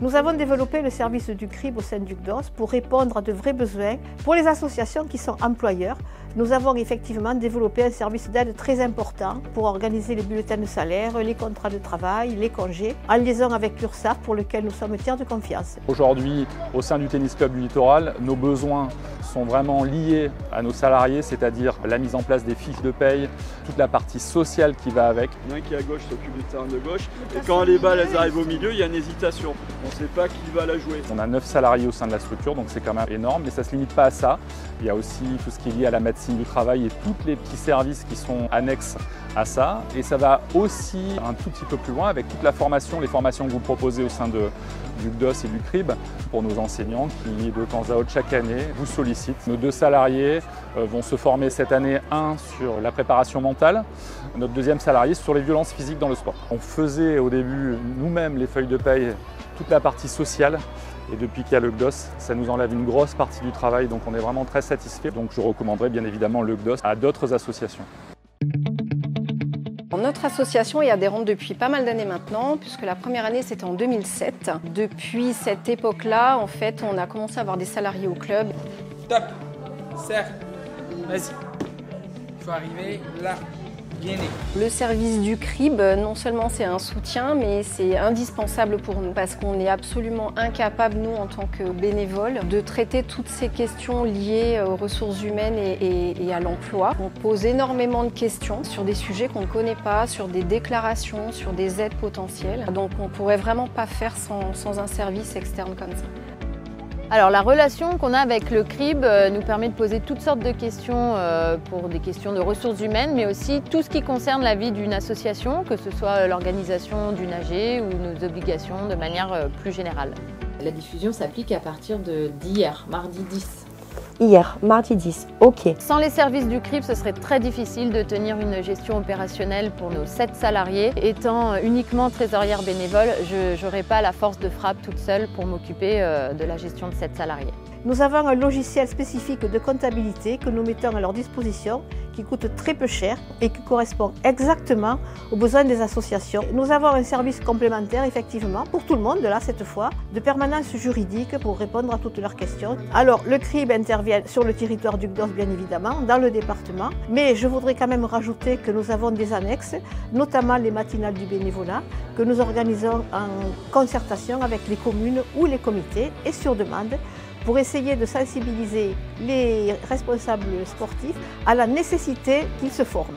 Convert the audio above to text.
Nous avons développé le service du CRIB au sein du CDOS pour répondre à de vrais besoins. Pour les associations qui sont employeurs, nous avons effectivement développé un service d'aide très important pour organiser les bulletins de salaire, les contrats de travail, les congés, en liaison avec l'URSSAF pour lequel nous sommes tiers de confiance. Aujourd'hui, au sein du Tennis Club du Littoral, nos besoins sont vraiment liés à nos salariés, c'est-à-dire la mise en place des fiches de paye, toute la partie sociale qui va avec. Il y en a un qui à gauche s'occupe du terrain de gauche, et quand les balles elles arrivent au milieu, il y a une hésitation. On ne sait pas qui va la jouer. On a 9 salariés au sein de la structure, donc c'est quand même énorme, mais ça ne se limite pas à ça. Il y a aussi tout ce qui est lié à la médecine du travail et tous les petits services qui sont annexes à ça. Et ça va aussi un tout petit peu plus loin avec toute la formation, les formations que vous proposez au sein du CDOS et du CRIB pour nos enseignants qui, de temps à autre, chaque année, vous sollicitent. Nos 2 salariés vont se former cette année, un sur la préparation mentale, notre 2e salarié sur les violences physiques dans le sport. On faisait au début nous-mêmes les feuilles de paye, toute la partie sociale. Et depuis qu'il y a le CDOS, ça nous enlève une grosse partie du travail, donc on est vraiment très satisfait. Donc je recommanderais bien évidemment le CDOS à d'autres associations. Notre association est adhérente depuis pas mal d'années maintenant, puisque la première année c'était en 2007. Depuis cette époque-là, en fait, on a commencé à avoir des salariés au club. Top, serre, vas-y, il faut arriver là. Le service du CRIB, non seulement c'est un soutien, mais c'est indispensable pour nous parce qu'on est absolument incapable, nous, en tant que bénévoles, de traiter toutes ces questions liées aux ressources humaines et à l'emploi. On pose énormément de questions sur des sujets qu'on ne connaît pas, sur des déclarations, sur des aides potentielles. Donc on ne pourrait vraiment pas faire sans un service externe comme ça. Alors la relation qu'on a avec le CRIB nous permet de poser toutes sortes de questions pour des questions de ressources humaines, mais aussi tout ce qui concerne la vie d'une association, que ce soit l'organisation d'une AG ou nos obligations de manière plus générale. La diffusion s'applique à partir d'hier, mardi 10. Hier, mardi 10, ok. Sans les services du CRIB, ce serait très difficile de tenir une gestion opérationnelle pour nos 7 salariés. Étant uniquement trésorière bénévole, je n'aurais pas la force de frappe toute seule pour m'occuper de la gestion de 7 salariés. Nous avons un logiciel spécifique de comptabilité que nous mettons à leur disposition, qui coûte très peu cher et qui correspond exactement aux besoins des associations. Nous avons un service complémentaire, effectivement, pour tout le monde, là cette fois, de permanence juridique pour répondre à toutes leurs questions. Alors, le CRIB intervient sur le territoire du CDOS, bien évidemment, dans le département, mais je voudrais quand même rajouter que nous avons des annexes, notamment les matinales du bénévolat, que nous organisons en concertation avec les communes ou les comités et sur demande, pour essayer de sensibiliser les responsables sportifs à la nécessité qu'ils se forment.